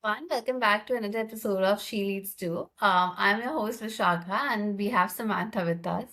Everyone, welcome back to another episode of She Leads Too. I'm your host Vishakha, and we have Samantha with us.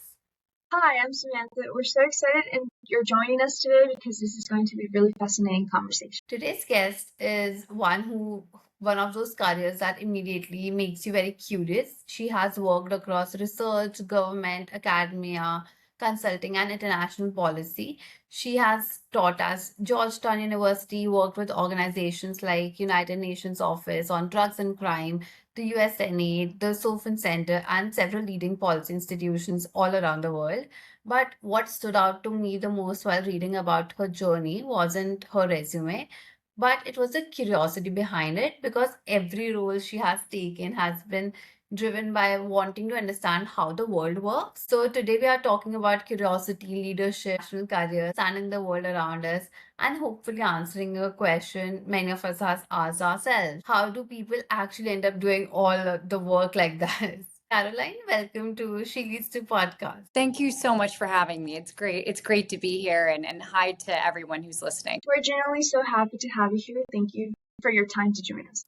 Hi, I'm Samantha. We're so excited and you're joining us today because this is going to be a really fascinating conversation. Today's guest is one of those careers that immediately makes you very curious. She has worked across research, government, academia, consulting, and international policy. She has taught us Georgetown University, worked with organizations like United Nations Office on Drugs and Crime, the US Senate, the Soufan Center, and several leading policy institutions all around the world. But what stood out to me the most while reading about her journey wasn't her resume, but it was the curiosity behind it because every role she has taken has been driven by wanting to understand how the world works. So today we are talking about curiosity, leadership, national career, understanding the world around us, and hopefully answering a question many of us has asked ourselves. How do people actually end up doing all of the work like that? Caroline, welcome to She Leads to Podcast. Thank you so much for having me. It's great. It's great to be here and hi to everyone who's listening. We're genuinely so happy to have you here. Thank you for your time to join us.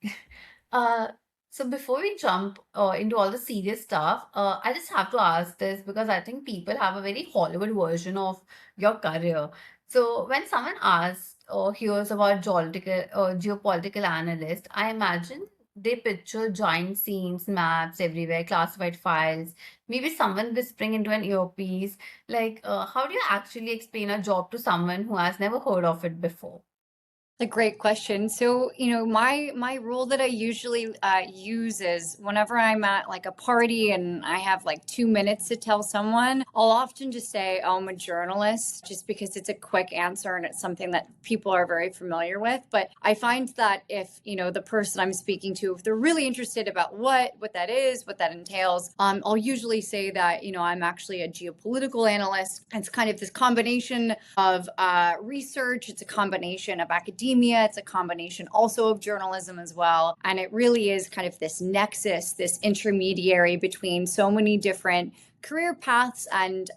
Uh, so before we jump into all the serious stuff, I just have to ask this because I think people have a very Hollywood version of your career. So when someone asks or hears about geopolitical analyst, I imagine they picture giant scenes, maps everywhere, classified files, maybe someone whispering into an earpiece. How do you actually explain a job to someone who has never heard of it before? A great question. So, my rule that I usually use is whenever I'm at like a party and I have like 2 minutes to tell someone, I'll often just say, "Oh, I'm a journalist," just because it's a quick answer and it's something that people are very familiar with. But I find that if the person I'm speaking to, if they're really interested about what that is, what that entails, I'll usually say that I'm actually a geopolitical analyst. It's kind of this combination of research. It's a combination of academia. It's a combination also of journalism as well. And it really is kind of this nexus, this intermediary between so many different career paths and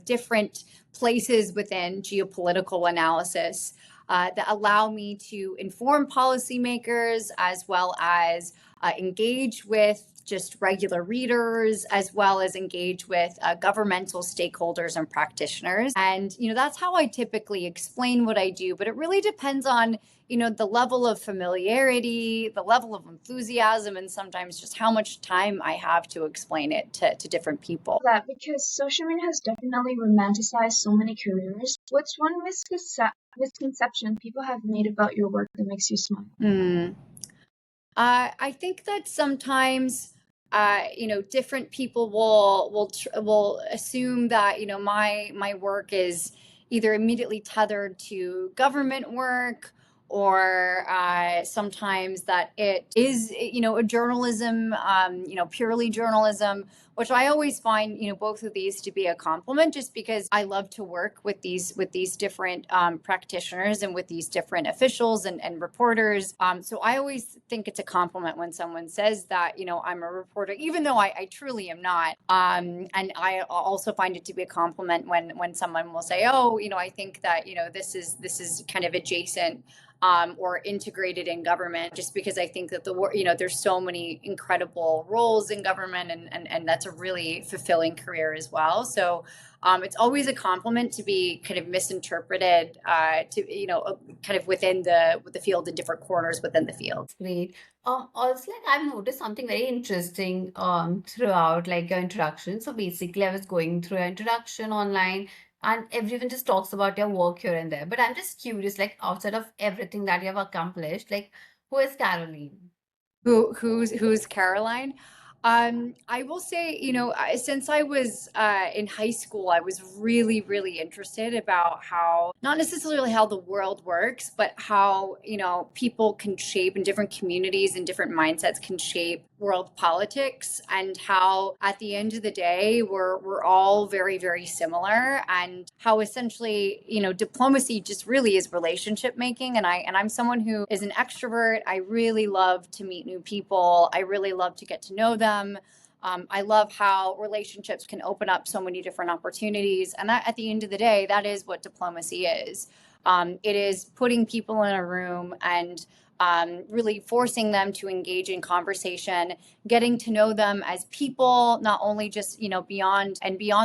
different places within geopolitical analysis that allow me to inform policymakers as well as engage with just regular readers, as well as engage with governmental stakeholders and practitioners. And, that's how I typically explain what I do. But it really depends on, the level of familiarity, the level of enthusiasm, and sometimes just how much time I have to explain it to different people. That because social media has definitely romanticized so many careers. What's one misconception people have made about your work that makes you smile? I think that sometimes, different people will assume that my work is either immediately tethered to government work or sometimes that it is a journalism, purely journalism, which I always find both of these to be a compliment, just because I love to work with these different practitioners and with these different officials and reporters. So I always think it's a compliment when someone says that I'm a reporter, even though I truly am not. And I also find it to be a compliment when someone will say, oh, I think that this is kind of adjacent or integrated in government, just because I think that there's so many incredible roles in government, and that's a really fulfilling career as well. So it's always a compliment to be kind of misinterpreted kind of within the field in different corners within the field. Great. Also, I've noticed something very interesting throughout your introduction. So basically, I was going through your introduction online, and everyone just talks about your work here and there. But I'm just curious, outside of everything that you have accomplished, who is Caroline? Who's Caroline? I will say, since I was in high school, I was really, really interested about how, not necessarily how the world works, but how, people can shape in different communities and different mindsets can shape world politics, and how at the end of the day, we're all very, very similar, and how essentially, diplomacy just really is relationship making. And I'm someone who is an extrovert. I really love to meet new people. I really love to get to know them. I love how relationships can open up so many different opportunities. And that, at the end of the day, that is what diplomacy is. It is putting people in a room and really forcing them to engage in conversation, getting to know them as people, not only just, beyond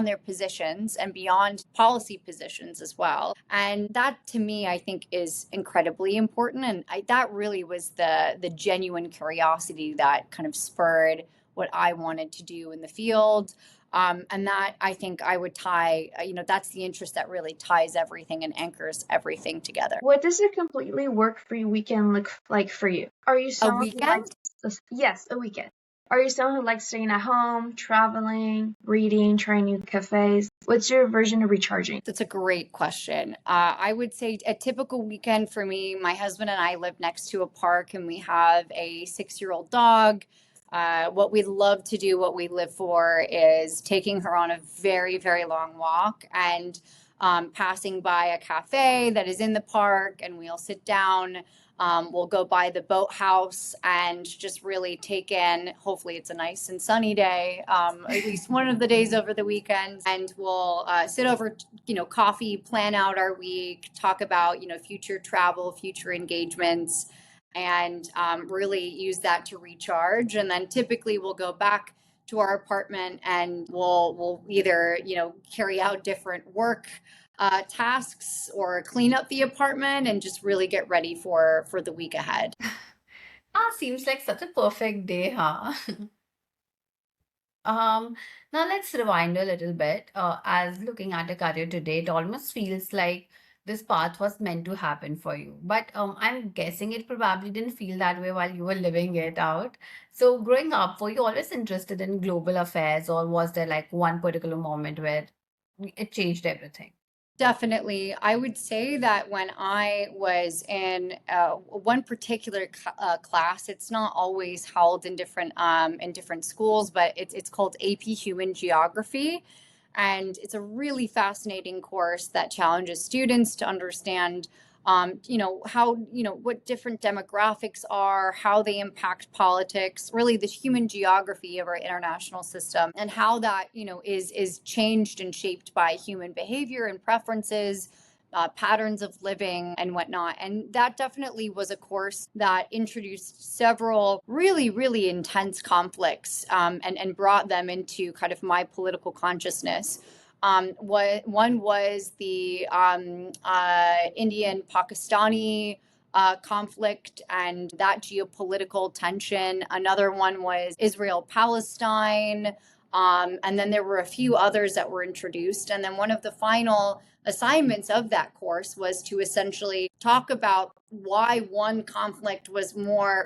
their positions and beyond policy positions as well. And that to me, I think is incredibly important. And that really was the genuine curiosity that kind of spurred what I wanted to do in the field. And that I think I would tie, that's the interest that really ties everything and anchors everything together. What does a completely work-free weekend look like for you? Are you A someone who weekend? yes, a weekend. Are you someone who likes staying at home, traveling, reading, trying new cafes? What's your version of recharging? That's a great question. I would say a typical weekend for me, my husband and I live next to a park and we have a 6-year-old dog. What we love to do, what we live for, is taking her on a very, very long walk and passing by a cafe that is in the park, and we'll sit down. We'll go by the boathouse and just really take in, hopefully it's a nice and sunny day, at least one of the days over the weekend. And we'll sit over, coffee, plan out our week, talk about, future travel, future engagements, and really use that to recharge. And then typically we'll go back to our apartment and we'll either, carry out different work tasks or clean up the apartment and just really get ready for the week ahead. Seems like such a perfect day, huh? Um, Now let's rewind a little bit. As looking at a career today, it almost feels like this path was meant to happen for you. But I'm guessing it probably didn't feel that way while you were living it out. So growing up, were you always interested in global affairs, or was there like one particular moment where it changed everything? Definitely. I would say that when I was in one particular class, it's not always held in different schools, but it's called AP Human Geography, and it's a really fascinating course that challenges students to understand, how, what different demographics are, how they impact politics, really the human geography of our international system, and how that, is changed and shaped by human behavior and preferences. Patterns of living and whatnot. And that definitely was a course that introduced several really, really intense conflicts, and brought them into kind of my political consciousness. One was the Indian Pakistani conflict and that geopolitical tension. Another one was Israel Palestine. And then there were a few others that were introduced. And then one of the final assignments of that course was to essentially talk about why one conflict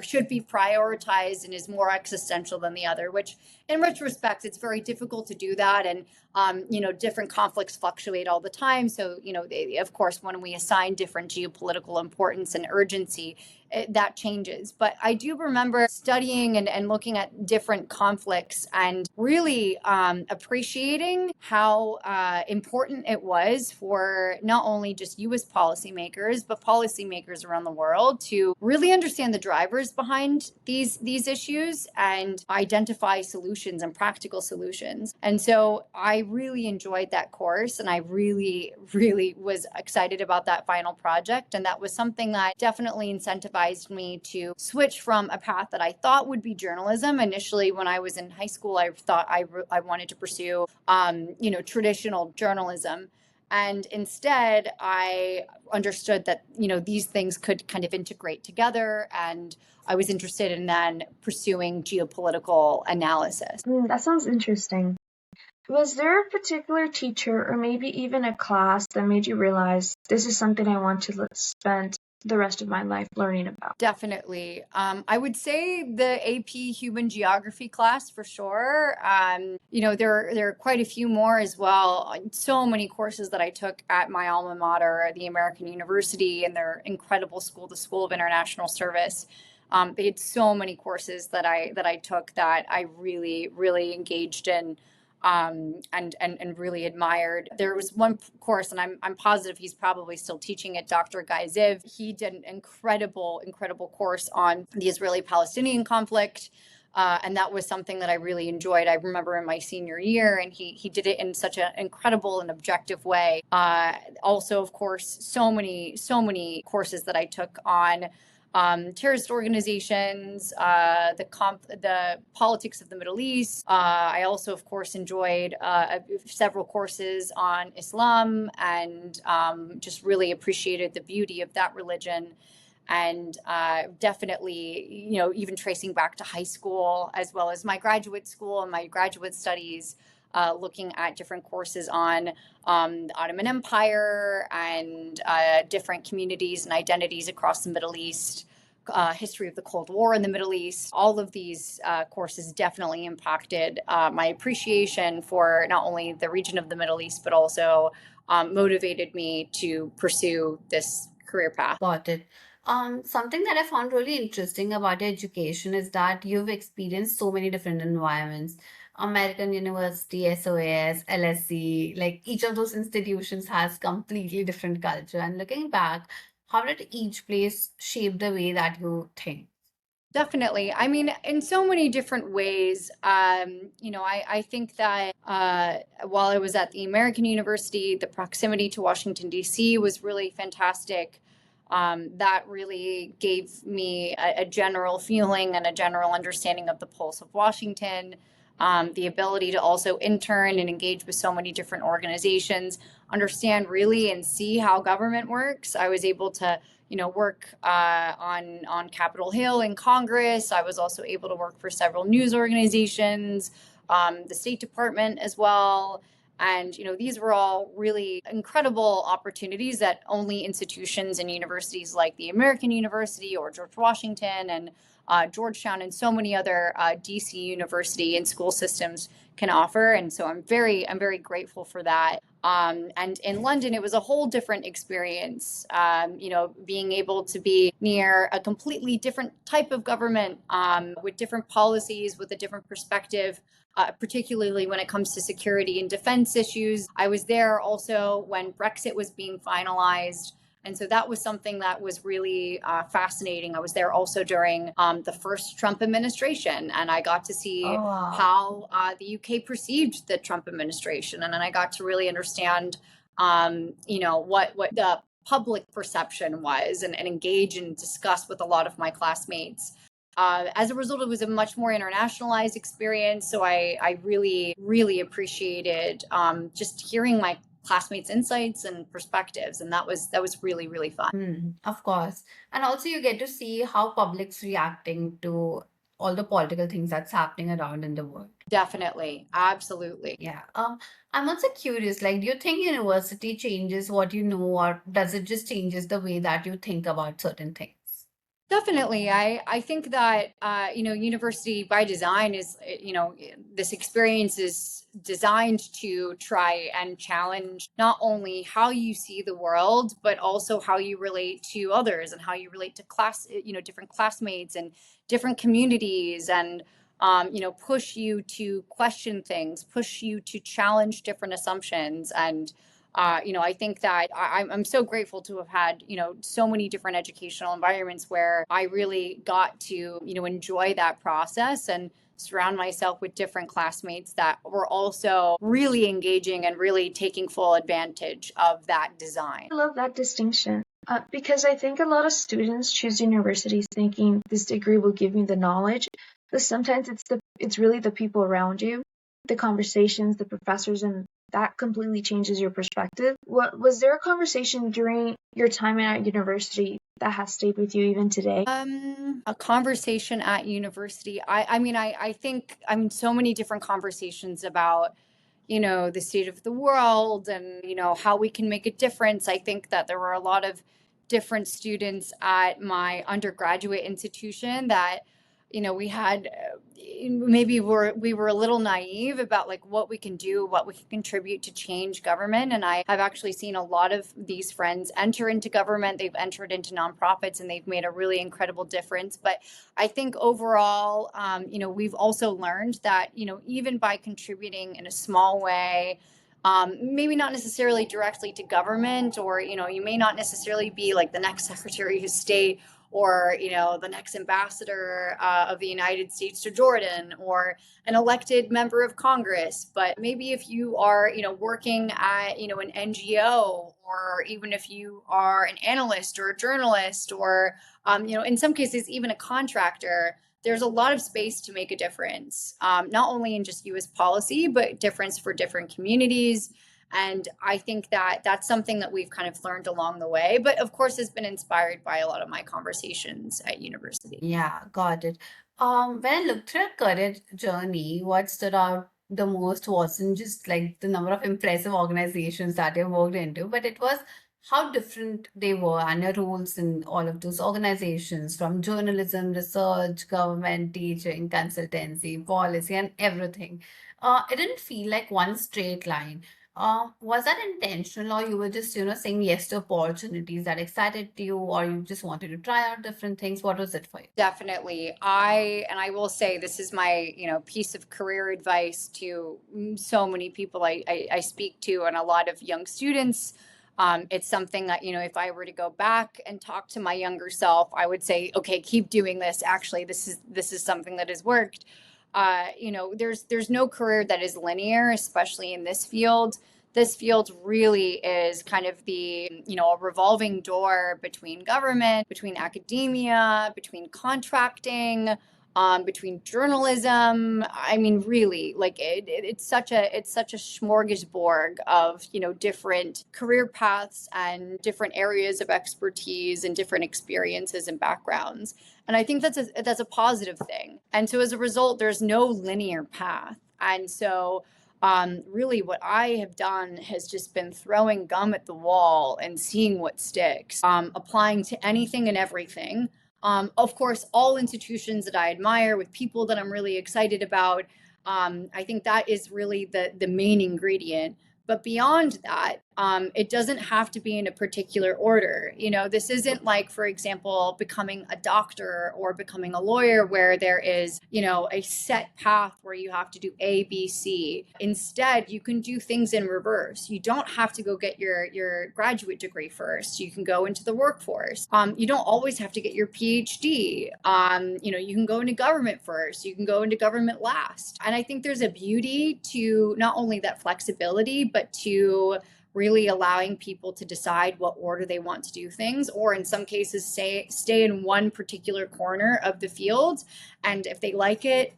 should be prioritized and is more existential than the other, which in retrospect, it's very difficult to do that. And, different conflicts fluctuate all the time. So, of course, when we assign different geopolitical importance and urgency, that changes. But I do remember studying and looking at different conflicts and really appreciating how important it was for not only just U.S. policymakers, but policymakers around the world to really understand the drivers behind these issues and identify solutions and practical solutions. And so I really enjoyed that course, and I really, really was excited about that final project. And that was something that definitely incentivized me to switch from a path that I thought would be journalism. Initially, when I was in high school, I thought I wanted to pursue, traditional journalism. And instead, I understood that, these things could kind of integrate together. And I was interested in then pursuing geopolitical analysis. That sounds interesting. Was there a particular teacher or maybe even a class that made you realize this is something I want to spend the rest of my life learning about? Definitely. I would say the AP Human Geography class for sure. There are quite a few more as well. So many courses that I took at my alma mater, the American University, and their incredible school, the School of International Service. They had so many courses that I took that I really, really engaged in. And really admired. There was one course, and I'm positive he's probably still teaching it, Dr. Guy Ziv. He did an incredible course on the Israeli-Palestinian conflict. And that was something that I really enjoyed. I remember in my senior year, and he did it in such an incredible and objective way. Also, of course, so many courses that I took on terrorist organizations, the politics of the Middle East. I also, of course, enjoyed several courses on Islam, and just really appreciated the beauty of that religion. And definitely, even tracing back to high school, as well as my graduate school and my graduate studies, looking at different courses on the Ottoman Empire and different communities and identities across the Middle East, history of the Cold War in the Middle East. All of these courses definitely impacted my appreciation for not only the region of the Middle East, but also motivated me to pursue this career path. Got it. Something that I found really interesting about your education is that you've experienced so many different environments. American University, SOAS, LSE, like each of those institutions has completely different culture. And looking back, how did each place shape the way that you think? Definitely. I mean, in so many different ways. I think that while I was at the American University, the proximity to Washington, D.C. was really fantastic. That really gave me a general feeling and a general understanding of the pulse of Washington. The ability to also intern and engage with so many different organizations, understand really and see how government works. I was able to work on Capitol Hill in Congress. I was also able to work for several news organizations, the State Department as well. And these were all really incredible opportunities that only institutions and universities like the American University or George Washington and Georgetown and so many other DC university and school systems can offer. And so I'm very grateful for that. And in London, it was a whole different experience. Being able to be near a completely different type of government, with different policies, with a different perspective, particularly when it comes to security and defense issues. I was there also when Brexit was being finalized. And so that was something that was really fascinating. I was there also during the first Trump administration, and I got to see Oh, wow. how the UK perceived the Trump administration, and then I got to really understand, what the public perception was, and engage and discuss with a lot of my classmates. As a result, it was a much more internationalized experience. So I really, really appreciated just hearing my classmates' insights and perspectives, and that was really, really fun. Of course. And also you get to see how public's reacting to all the political things that's happening around in the world. Definitely, absolutely. Yeah. I'm also curious, like, do you think university changes what you know, or does it just changes the way that you think about certain things? Definitely. I think that, university by design is, this experience is designed to try and challenge not only how you see the world, but also how you relate to others and how you relate to different classmates and different communities, and, push you to question things, push you to challenge different assumptions. And I think that I'm so grateful to have had, so many different educational environments where I really got to, enjoy that process and surround myself with different classmates that were also really engaging and really taking full advantage of that design. I love that distinction. Because I think a lot of students choose universities thinking this degree will give me the knowledge, but sometimes it's really the people around you, the conversations, the professors, and that completely changes your perspective. What was there a conversation during your time at university that has stayed with you even today? A conversation at university. I think, so many different conversations about, the state of the world and, how we can make a difference. I think that there were a lot of different students at my undergraduate institution that, we had, maybe we were a little naive about like what we can do, what we can contribute to change government. And I have actually seen a lot of these friends enter into government. They've entered into nonprofits and they've made a really incredible difference. But I think overall, we've also learned that, even by contributing in a small way, maybe not necessarily directly to government, or, you may not necessarily be like the next Secretary of State or, the next ambassador of the United States to Jordan, or an elected member of Congress. But maybe if you are, working at, an NGO, or even if you are an analyst or a journalist, or In some cases, even a contractor, there's a lot of space to make a difference, not only in just US policy, but difference for different communities. And I think that that's something that we've kind of learned along the way, but of course has been inspired by a lot of my conversations at university. Yeah, got it. When I looked through your career journey, what stood out the most wasn't just like the number of impressive organizations that you worked into, but it was how different they were and your roles in all of those organizations, from journalism, research, government, teaching, consultancy, policy, and everything. It didn't feel like one straight line. Was that intentional, or you were just, saying yes to opportunities that excited you, or you just wanted to try out different things? What was it for you? Definitely. I will say this is my, piece of career advice to so many people I speak to and a lot of young students. It's something that, if I were to go back and talk to my younger self, I would say, okay, keep doing this. Actually, this is something that has worked. There's no career that is linear, especially in this field. This field really is kind of a revolving door between government, between academia, between contracting, between journalism. I mean, really, like it's such a smorgasbord of different career paths and different areas of expertise and different experiences and backgrounds. And I think that's a positive thing. And so as a result, there's no linear path. And so really what I have done has just been throwing gum at the wall and seeing what sticks, applying to anything and everything. Of course, all institutions that I admire with people that I'm really excited about. I think that is really the main ingredient. But beyond that, it doesn't have to be in a particular order. This isn't like, for example, becoming a doctor or becoming a lawyer where there is, a set path where you have to do A, B, C. Instead, you can do things in reverse. You don't have to go get your graduate degree first. You can go into the workforce. You don't always have to get your PhD. You can go into government first. You can go into government last. And I think there's a beauty to not only that flexibility, but to really allowing people to decide what order they want to do things, or in some cases stay in one particular corner of the field. And if they like it,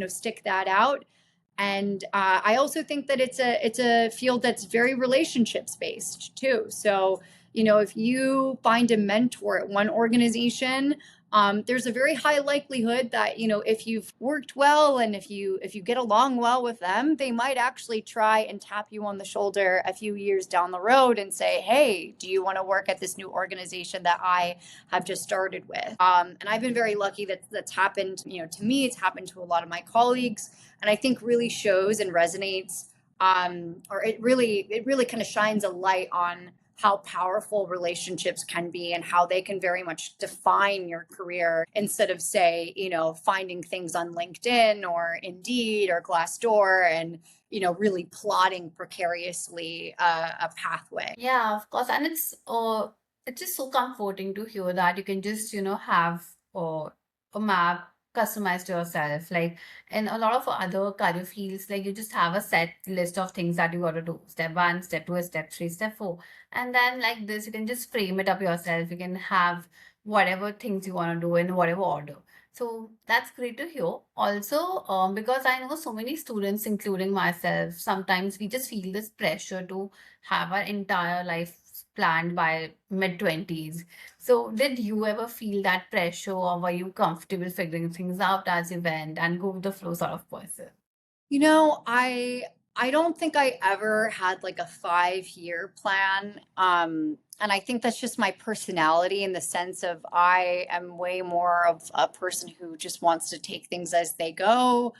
stick that out. And I also think that it's a field that's very relationships based too. So, if you find a mentor at one organization, there's a very high likelihood that if you've worked well and if you get along well with them, they might actually try and tap you on the shoulder a few years down the road and say, hey, do you want to work at this new organization that I have just started with? And I've been very lucky that's happened to me. It's happened to a lot of my colleagues, and I think really shows and resonates, or it really kind of shines a light on how powerful relationships can be and how they can very much define your career, instead of, say, finding things on LinkedIn or Indeed or Glassdoor and really plotting precariously a pathway. Yeah, of course. And it's just so comforting to hear that you can just, have a map customized to yourself. Like in a lot of other career fields, like you just have a set list of things that you got to do. Step one, step two, step three, step four. And then like this, you can just frame it up yourself. You can have whatever things you want to do in whatever order. So that's great to hear. Also, because I know so many students, including myself, sometimes we just feel this pressure to have our entire life planned by mid-20s. So, did you ever feel that pressure, or were you comfortable figuring things out as you went and go with the flow sort of person? I don't think I ever had like a 5-year plan. And I think that's just my personality, in the sense of I am way more of a person who just wants to take things as they go.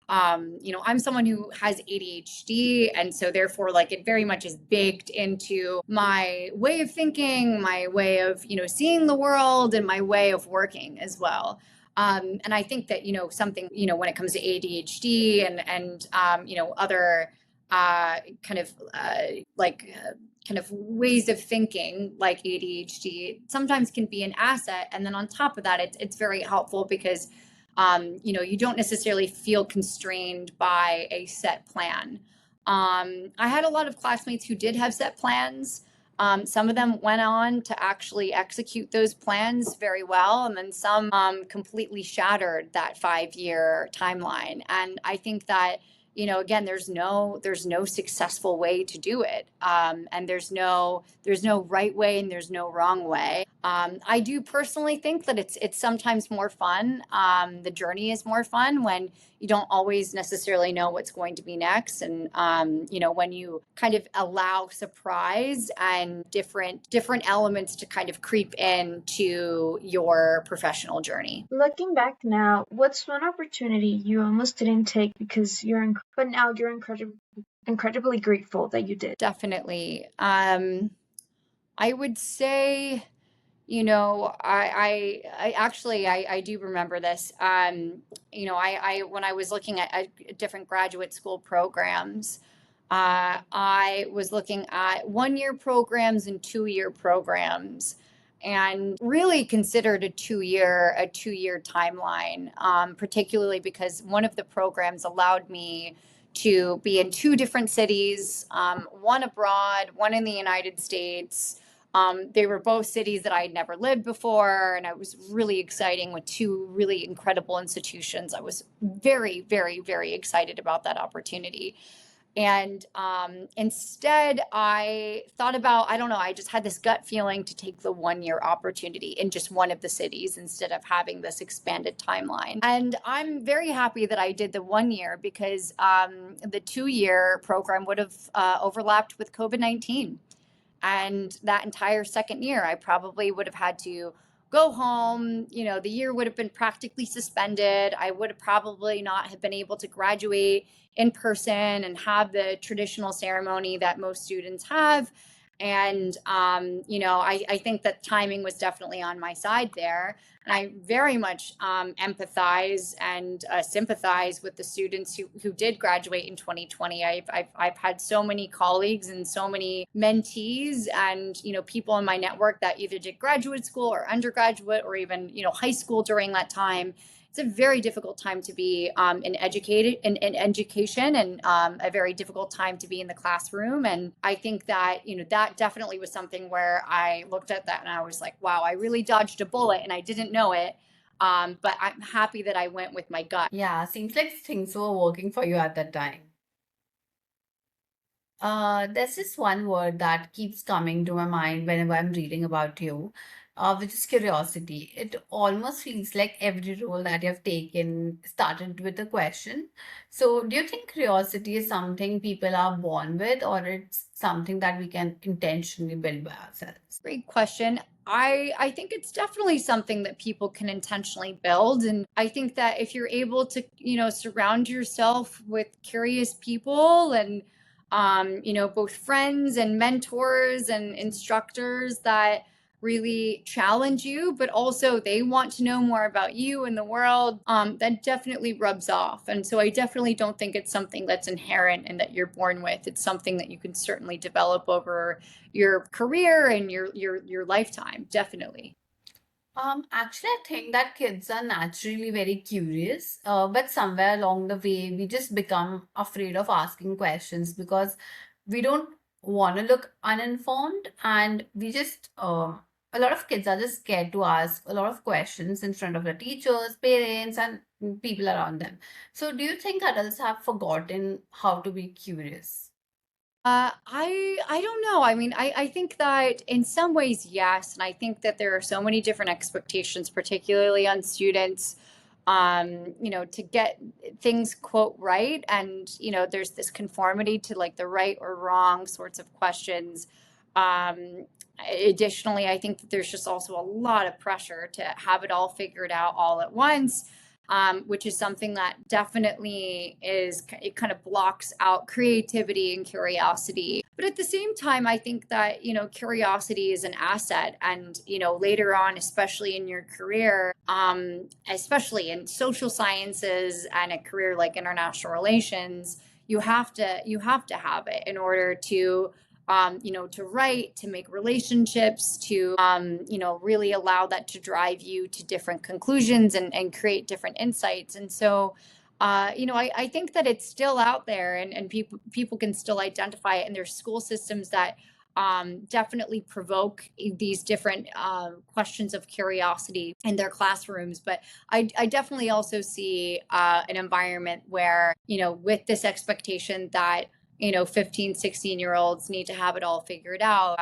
I'm someone who has ADHD, and so therefore, like, it very much is baked into my way of thinking, my way of, seeing the world, and my way of working as well. And I think that, something, when it comes to ADHD and other kind of kind of ways of thinking like ADHD sometimes can be an asset. And then on top of that, it's very helpful because you don't necessarily feel constrained by a set plan. I had a lot of classmates who did have set plans. Some of them went on to actually execute those plans very well, and then some completely shattered that 5 year timeline. And I think that, again, there's no successful way to do it, and there's no right way and there's no wrong way. I do personally think that it's sometimes more fun. The journey is more fun when you don't always necessarily know what's going to be next, and when you kind of allow surprise and different elements to kind of creep into your professional journey. Looking back now, what's one opportunity you almost didn't take because but now you're incredibly grateful that you did? Definitely. I would say, I actually, I do remember this. I when I was looking at different graduate school programs, I was looking at 1 year programs and 2 year programs, and really considered a two year timeline, particularly because one of the programs allowed me to be in two different cities, one abroad, one in the United States. They were both cities that I had never lived before, and it was really exciting with two really incredible institutions. I was very, very, very excited about that opportunity. And instead, I thought about, I don't know, I just had this gut feeling to take the 1 year opportunity in just one of the cities instead of having this expanded timeline. And I'm very happy that I did the 1 year because the 2 year program would have overlapped with COVID-19. And that entire second year, I probably would have had to go home. The year would have been practically suspended. I would have probably not have been able to graduate in person and have the traditional ceremony that most students have. And, I think that timing was definitely on my side there. And I very much empathize and sympathize with the students who did graduate in 2020. I've had so many colleagues and so many mentees and, people in my network that either did graduate school or undergraduate or even, high school during that time. It's a very difficult time to be in education, and a very difficult time to be in the classroom. And I think that, that definitely was something where I looked at that and I was like, wow, I really dodged a bullet and I didn't know it. But I'm happy that I went with my gut. Yeah, seems like things were working for you at that time. There's this one word that keeps coming to my mind whenever I'm reading about you, which is curiosity. It almost feels like every role that you've taken started with a question. So, do you think curiosity is something people are born with, or it's something that we can intentionally build by ourselves? Great question. I think it's definitely something that people can intentionally build. And I think that if you're able to, surround yourself with curious people and, both friends and mentors and instructors that really challenge you, but also they want to know more about you and the world, that definitely rubs off. And so I definitely don't think it's something that's inherent and that you're born with. It's something that you can certainly develop over your career and your lifetime, definitely. Actually, I think that kids are naturally very curious, but somewhere along the way, we just become afraid of asking questions because we don't want to look uninformed, and a lot of kids are just scared to ask a lot of questions in front of the teachers, parents, and people around them. So, do you think adults have forgotten how to be curious? I don't know. I mean, I think that in some ways, yes, and I think that there are so many different expectations, particularly on students, to get things quote right, and there's this conformity to like the right or wrong sorts of questions. Um, Additionally, I think that there's just also a lot of pressure to have it all figured out all at once, which is something that definitely it kind of blocks out creativity and curiosity. But at the same time, I think that, curiosity is an asset. And, later on, especially in your career, especially in social sciences and a career like international relations, you have to have it in order to to write, to make relationships, to, really allow that to drive you to different conclusions and create different insights. And so, I think that it's still out there, and people can still identify it, and there's school systems that definitely provoke these different questions of curiosity in their classrooms. But I definitely also see an environment where, with this expectation that 15, 16-year-olds need to have it all figured out,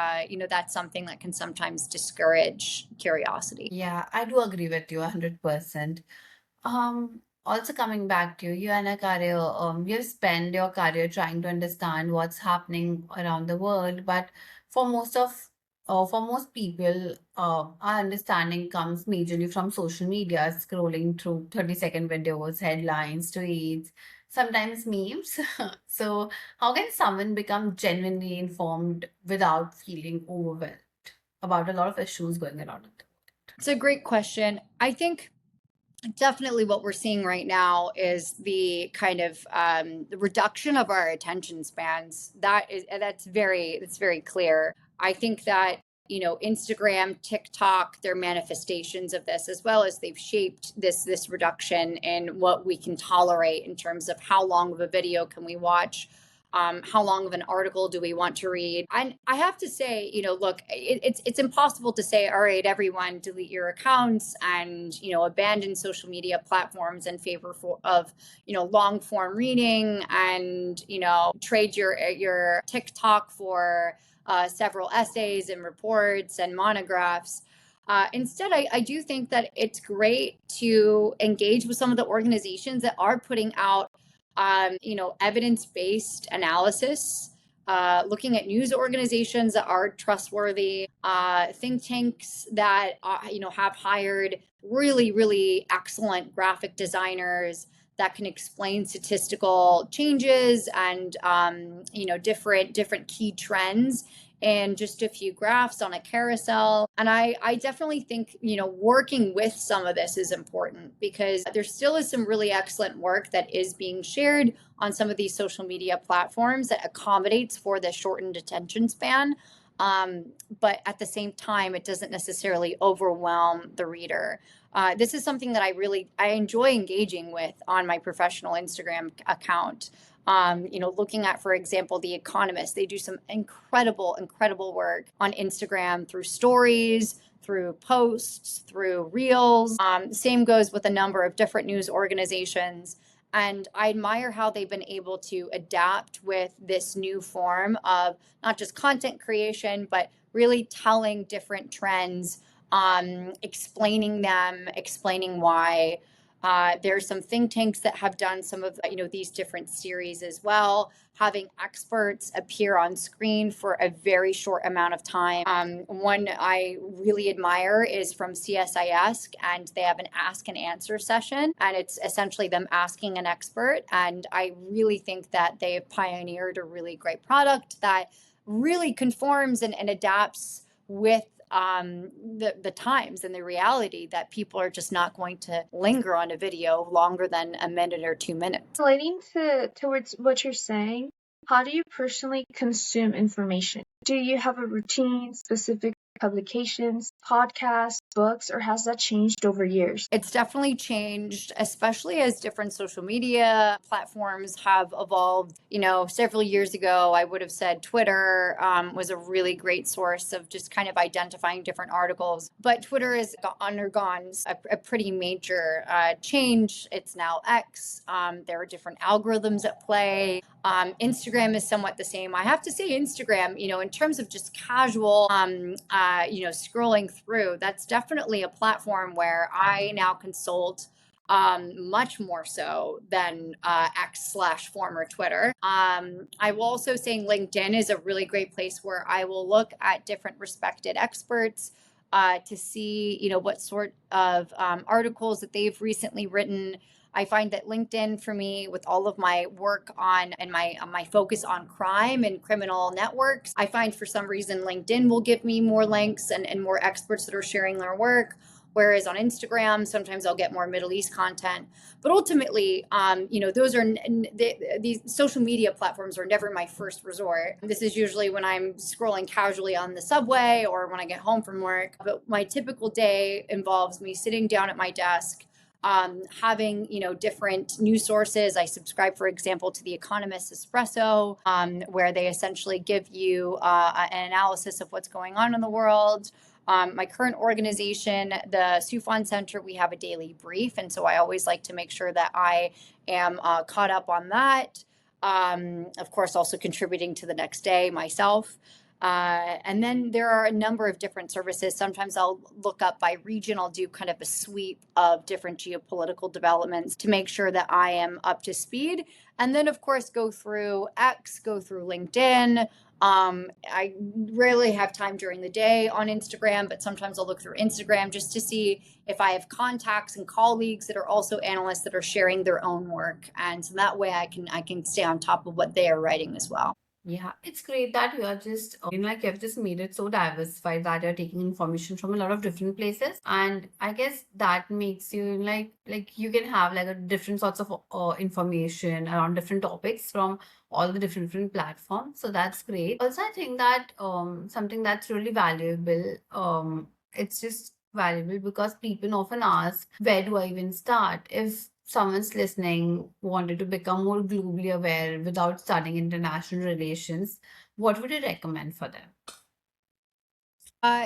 that's something that can sometimes discourage curiosity. Yeah, I do agree with you 100%. Also coming back to you, you and a career, you've spent your career trying to understand what's happening around the world, but for most of, for most people, our understanding comes majorly from social media, scrolling through 30-second videos, headlines, tweets, sometimes memes. So, how can someone become genuinely informed without feeling overwhelmed about a lot of issues going around? It's a great question. I think definitely what we're seeing right now is the kind of the reduction of our attention spans. That's very clear. I think that Instagram, TikTok, they're manifestations of this, as well as they've shaped this reduction in what we can tolerate in terms of how long of a video can we watch. How long of an article do we want to read? And I have to say, look, it's impossible to say, all right, everyone, delete your accounts and abandon social media platforms in favor of long form reading, and trade your TikTok for several essays and reports and monographs. Instead, I do think that it's great to engage with some of the organizations that are putting out evidence-based analysis, looking at news organizations that are trustworthy, think tanks that have hired really, really excellent graphic designers that can explain statistical changes and different key trends and just a few graphs on a carousel. And I definitely think, working with some of this is important, because there still is some really excellent work that is being shared on some of these social media platforms that accommodates for the shortened attention span. But at the same time, it doesn't necessarily overwhelm the reader. This is something that I enjoy engaging with on my professional Instagram account. Looking at, for example, The Economist, they do some incredible work on Instagram through stories, through posts, through reels. Same goes with a number of different news organizations. And I admire how they've been able to adapt with this new form of not just content creation, but really telling different trends, explaining them, explaining why. There's some think tanks that have done some of these different series as well, having experts appear on screen for a very short amount of time. One I really admire is from CSIS, and they have an ask and answer session, and it's essentially them asking an expert. And I really think that they have pioneered a really great product that really conforms and adapts with the times and the reality that people are just not going to linger on a video longer than a minute or 2 minutes. Relating towards what you're saying, how do you personally consume information? Do you have a routine, specific publications, podcasts, books, or has that changed over years? It's definitely changed, especially as different social media platforms have evolved. Several years ago, I would have said Twitter was a really great source of just kind of identifying different articles. But Twitter has undergone a pretty major change. It's now X. There are different algorithms at play. Instagram is somewhat the same. I have to say, Instagram, in terms of just casual, scrolling through, that's definitely a platform where I now consult much more so than X/former Twitter. I will also say LinkedIn is a really great place where I will look at different respected experts to see, what sort of articles that they've recently written. I find that LinkedIn, for me, with all of my work on and my focus on crime and criminal networks, I find for some reason LinkedIn will give me more links and more experts that are sharing their work. Whereas on Instagram, sometimes I'll get more Middle East content. But ultimately, these social media platforms are never my first resort. This is usually when I'm scrolling casually on the subway or when I get home from work. But my typical day involves me sitting down at my desk, having, different news sources. I subscribe, for example, to The Economist Espresso, where they essentially give you an analysis of what's going on in the world. My current organization, the Soufan Center, we have a daily brief. And so I always like to make sure that I am caught up on that. Of course, also contributing to the next day myself. And then there are a number of different services. Sometimes I'll look up by region. I'll do kind of a sweep of different geopolitical developments to make sure that I am up to speed. And then, of course, go through X, go through LinkedIn. I rarely have time during the day on Instagram, but sometimes I'll look through Instagram just to see if I have contacts and colleagues that are also analysts that are sharing their own work. And so that way I can stay on top of what they are writing as well. Yeah, it's great that you are just, like you've just made it so diversified that you're taking information from a lot of different places. And I guess that makes you like you can have like a different sorts of information around different topics from all the different platforms. So that's great. Also, I think that something that's really valuable, it's just valuable because people often ask, where do I even start? If someone's listening wanted to become more globally aware without studying international relations, what would you recommend for them?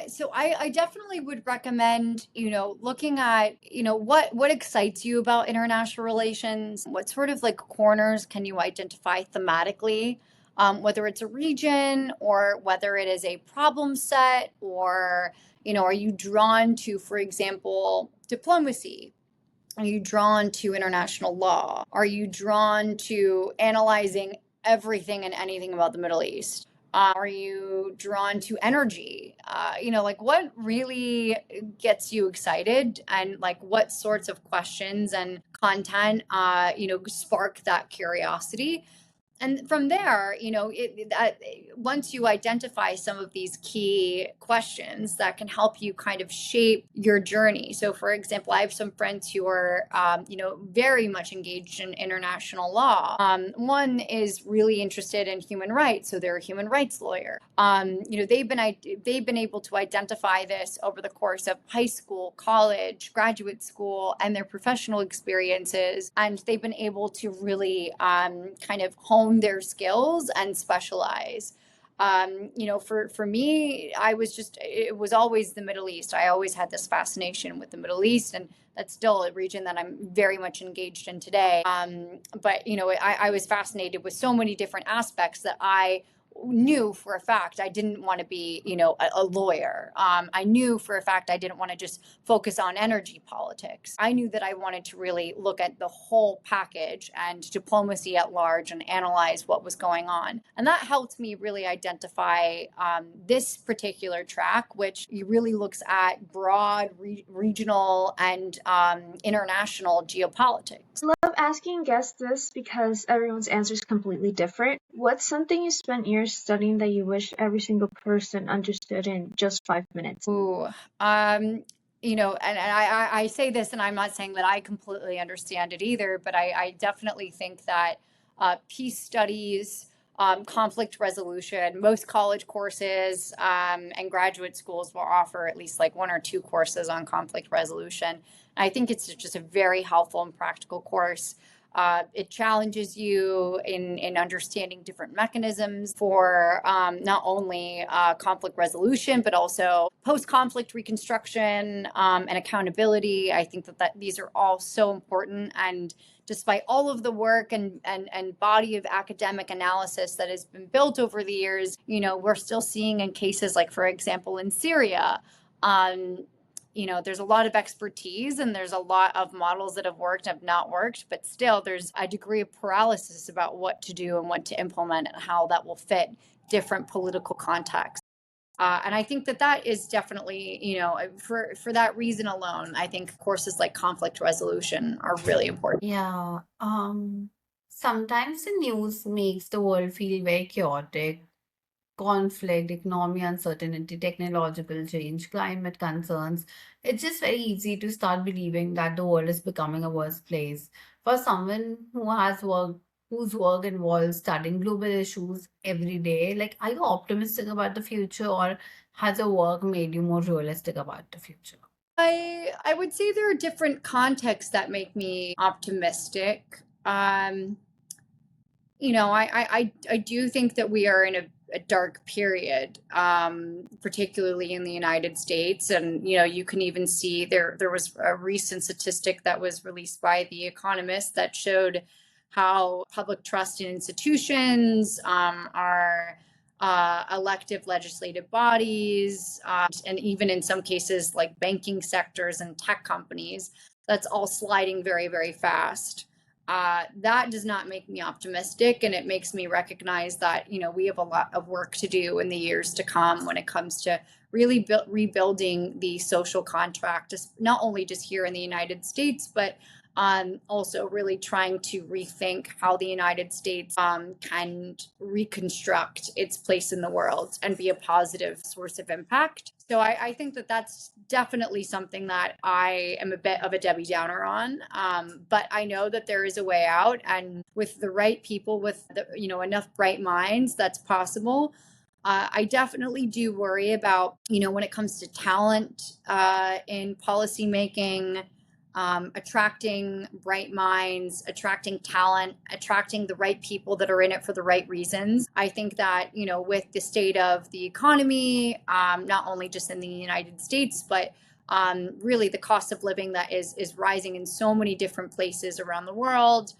So I definitely would recommend, looking at, what excites you about international relations. What sort of like corners can you identify thematically? Whether it's a region or whether it is a problem set, or, are you drawn to, for example, diplomacy? Are you drawn to international law? Are you drawn to analyzing everything and anything about the Middle East? Are you drawn to energy? Like what really gets you excited, and like what sorts of questions and content, spark that curiosity? And from there, once you identify some of these key questions, that can help you kind of shape your journey. So, for example, I have some friends who are, very much engaged in international law. One is really interested in human rights, so they're a human rights lawyer. They've been able to identify this over the course of high school, college, graduate school, and their professional experiences, and they've been able to really kind of hone their skills and specialize. For me, it was always the Middle East. I always had this fascination with the Middle East, and that's still a region that I'm very much engaged in today. But I was fascinated with so many different aspects that I knew for a fact I didn't want to be, a lawyer. I knew for a fact I didn't want to just focus on energy politics. I knew that I wanted to really look at the whole package and diplomacy at large and analyze what was going on. And that helped me really identify this particular track, which really looks at broad, regional, and international geopolitics. I love asking guests this because everyone's answer is completely different. What's something you spent years studying that you wish every single person understood in just 5 minutes? Ooh, and I say this, and I'm not saying that I completely understand it either, but I definitely think that peace studies, conflict resolution, most college courses and graduate schools will offer at least like one or two courses on conflict resolution. I think it's just a very helpful and practical course. It challenges you in understanding different mechanisms for not only conflict resolution, but also post-conflict reconstruction and accountability. I think that these are all so important. And despite all of the work and body of academic analysis that has been built over the years, we're still seeing in cases like, for example, in Syria, there's a lot of expertise and there's a lot of models that have worked, have not worked, but still there's a degree of paralysis about what to do and what to implement and how that will fit different political contexts. And I think that is definitely, for that reason alone, I think courses like conflict resolution are really important. Yeah, sometimes the news makes the world feel very chaotic. Conflict, economy uncertainty, technological change, climate concerns. It's just very easy to start believing that the world is becoming a worse place. For someone whose work involves studying global issues every day, like, are you optimistic about the future, or has your work made you more realistic about the future? I would say there are different contexts that make me optimistic. I do think that we are in a dark period, particularly in the United States. And, you can even see there was a recent statistic that was released by The Economist that showed how public trust in institutions, our elective legislative bodies, and even in some cases like banking sectors and tech companies, that's all sliding very, very fast. That does not make me optimistic, and it makes me recognize that we have a lot of work to do in the years to come when it comes to really rebuilding the social contract, not only just here in the United States, but also really trying to rethink how the United States can reconstruct its place in the world and be a positive source of impact. So I think that that's definitely something that I am a bit of a Debbie Downer on. But I know that there is a way out, and with the right people, with enough bright minds, that's possible. I definitely do worry about, when it comes to talent in policymaking, attracting bright minds, attracting talent, attracting the right people that are in it for the right reasons. I think that, with the state of the economy, not only just in the United States, but really the cost of living that is rising in so many different places around the world.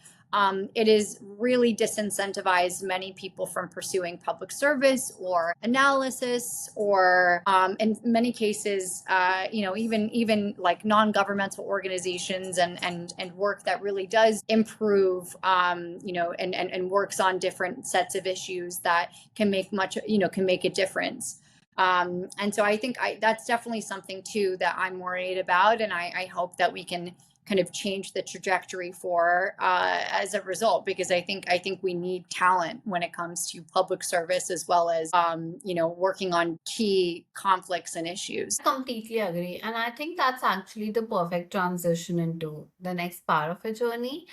It is really disincentivized many people from pursuing public service or analysis, or in many cases, even like non-governmental organizations and work that really does improve, and works on different sets of issues that can make a difference. And so I think that's definitely something too that I'm worried about, and I hope that we can kind of change the trajectory for as a result, because I think we need talent when it comes to public service, as well as working on key conflicts and issues. Completely agree. And I think that's actually the perfect transition into the next part of a journey.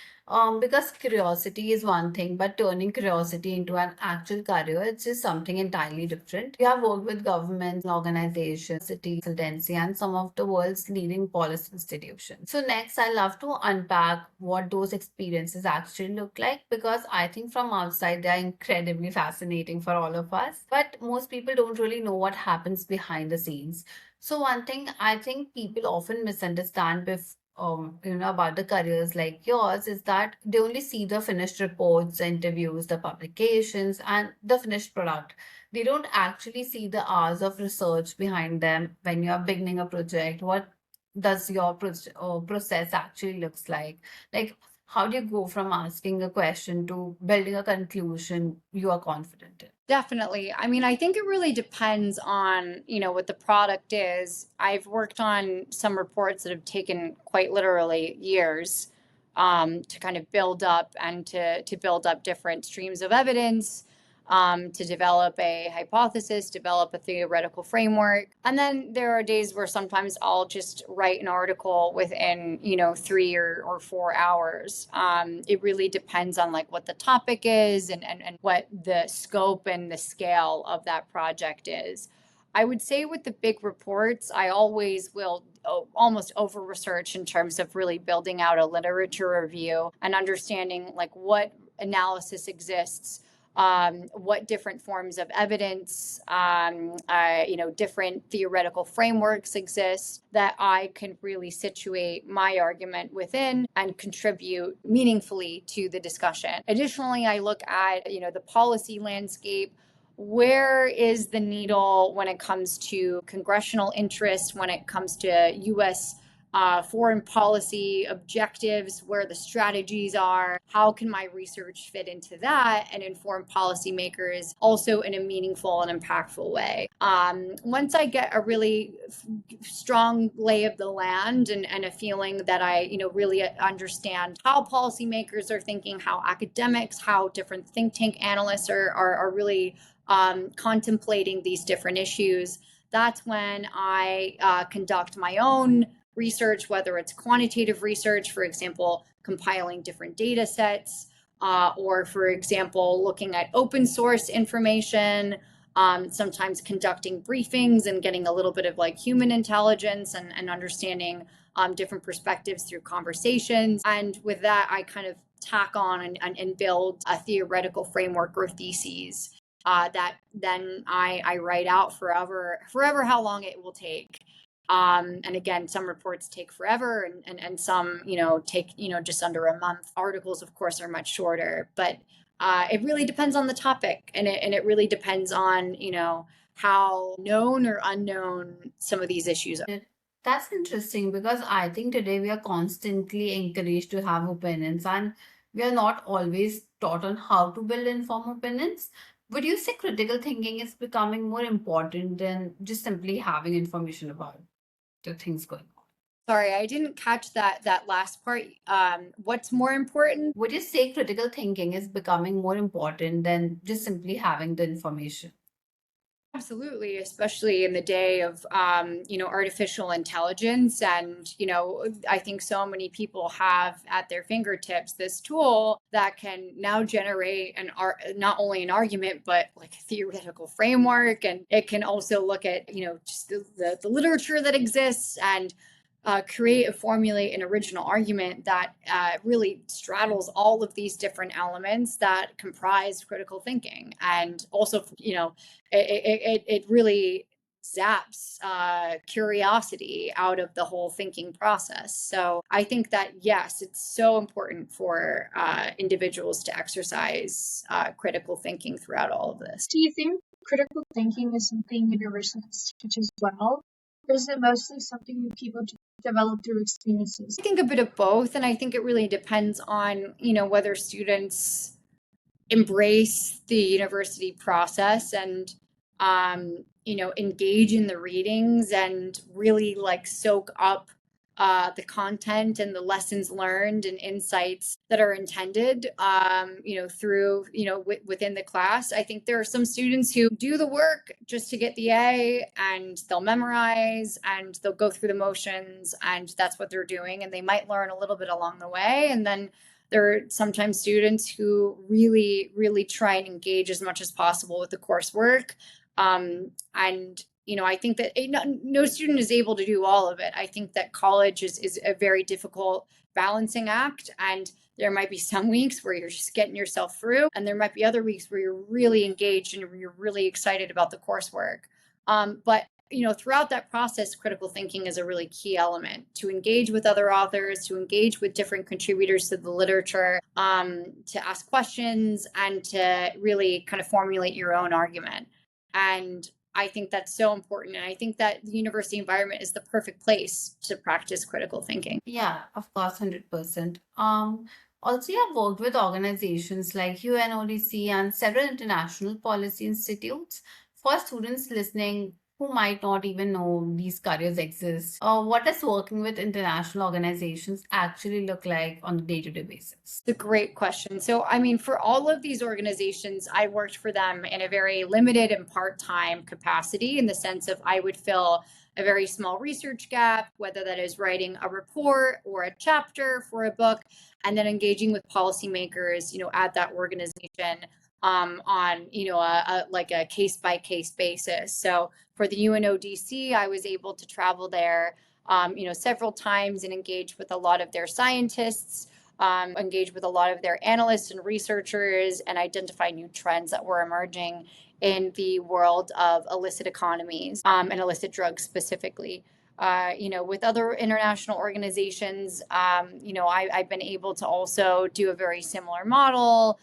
Because curiosity is one thing, but turning curiosity into an actual career, it's just something entirely different. We have worked with governments, organizations, city consultancy, and some of the world's leading policy institutions. So next, I love to unpack what those experiences actually look like, because I think from outside they are incredibly fascinating for all of us. But most people don't really know what happens behind the scenes. So one thing I think people often misunderstand about the careers like yours is that they only see the finished reports, the interviews, the publications, and the finished product. They don't actually see the hours of research behind them. When you are beginning a project, what does your process actually looks like? Like, how do you go from asking a question to building a conclusion you are confident in? Definitely. I mean, I think it really depends on, what the product is. I've worked on some reports that have taken quite literally years, to kind of build up and to build up different streams of evidence, to develop a hypothesis, develop a theoretical framework. And then there are days where sometimes I'll just write an article within, 3 or 4 hours. It really depends on like what the topic is, and what the scope and the scale of that project is. I would say with the big reports, I always will almost over research in terms of really building out a literature review and understanding like what analysis exists, what different forms of evidence, different theoretical frameworks exist that I can really situate my argument within and contribute meaningfully to the discussion. Additionally, I look at, the policy landscape. Where is the needle when it comes to congressional interest, when it comes to U.S. Foreign policy objectives, where the strategies are? How can my research fit into that and inform policymakers also in a meaningful and impactful way? Once I get a really strong lay of the land, and a feeling that I, really understand how policymakers are thinking, how academics, how different think tank analysts are really contemplating these different issues, that's when I conduct my own research, whether it's quantitative research, for example, compiling different data sets, or for example, looking at open source information, sometimes conducting briefings and getting a little bit of like human intelligence and understanding different perspectives through conversations. And with that, I kind of tack on and build a theoretical framework or theses that then I write out forever how long it will take. And again, some reports take forever and some, take, just under a month. Articles, of course, are much shorter, but it really depends on the topic, and it really depends on, how known or unknown some of these issues are. That's interesting because I think today we are constantly encouraged to have opinions and we are not always taught on how to build informed opinions. Would you say critical thinking is becoming more important than just simply having information about the things going on? Sorry, I didn't catch that last part. What's more important? Would you say critical thinking is becoming more important than just simply having the information? Absolutely, especially in the day of artificial intelligence, and I think so many people have at their fingertips this tool that can now generate not only an argument but like a theoretical framework, and it can also look at just the literature that exists and create and formulate an original argument that really straddles all of these different elements that comprise critical thinking. And also, it really zaps curiosity out of the whole thinking process. So I think that, yes, it's so important for individuals to exercise critical thinking throughout all of this. Do you think critical thinking is something universities teach as well? Or is it mostly something people develop through experiences? I think a bit of both, and I think it really depends on whether students embrace the university process and engage in the readings and really like soak up the content and the lessons learned and insights that are intended through within the class. I think there are some students who do the work just to get the A, and they'll memorize and they'll go through the motions, and that's what they're doing, and they might learn a little bit along the way. And then there are sometimes students who really, really try and engage as much as possible with the coursework. And I think that no student is able to do all of it. I think that college is a very difficult balancing act, and there might be some weeks where you're just getting yourself through, and there might be other weeks where you're really engaged and you're really excited about the coursework. But throughout that process, critical thinking is a really key element to engage with other authors, to engage with different contributors to the literature, to ask questions, and to really kind of formulate your own argument. And I think that's so important. And I think that the university environment is the perfect place to practice critical thinking. Yeah, of course, 100%. Also, I've worked with organizations like UNODC and several international policy institutes for students listening who might not even know these careers exist. What does working with international organizations actually look like on a day-to-day basis? It's a great question. So, I mean, for all of these organizations, I worked for them in a very limited and part-time capacity, in the sense of I would fill a very small research gap, whether that is writing a report or a chapter for a book, and then engaging with policymakers, at that organization on, like a case by case basis. So for the UNODC, I was able to travel there, several times and engage with a lot of their scientists, engage with a lot of their analysts and researchers, and identify new trends that were emerging in the world of illicit economies, and illicit drugs specifically. With other international organizations, I've been able to also do a very similar model,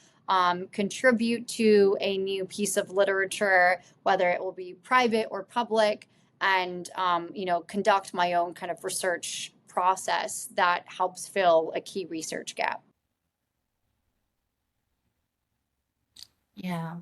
contribute to a new piece of literature, whether it will be private or public, and conduct my own kind of research process that helps fill a key research gap. Yeah.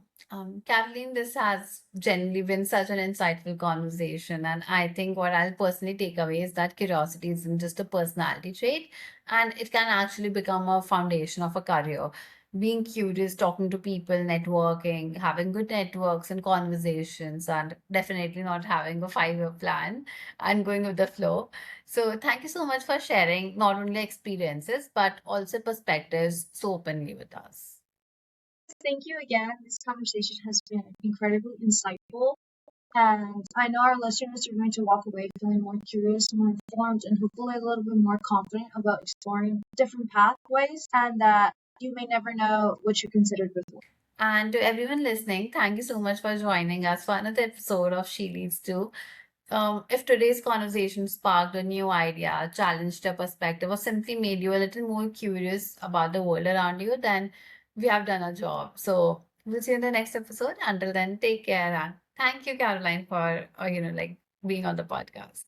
Kathleen, this has genuinely been such an insightful conversation. And I think what I'll personally take away is that curiosity isn't just a personality trait, and it can actually become a foundation of a career. Being curious, talking to people, networking, having good networks and conversations, and definitely not having a 5-year plan and going with the flow. So, thank you so much for sharing not only experiences, but also perspectives so openly with us. Thank you again. This conversation has been incredibly insightful. And I know our listeners are going to walk away feeling more curious, more informed, and hopefully a little bit more confident about exploring different pathways, and that you may never know what you considered before. And to everyone listening, thank you so much for joining us for another episode of She Leads Too. If today's conversation sparked a new idea, challenged a perspective, or simply made you a little more curious about the world around you, then we have done our job. So we'll see you in the next episode. Until then, take care and thank you, Caroline, for like being on the podcast.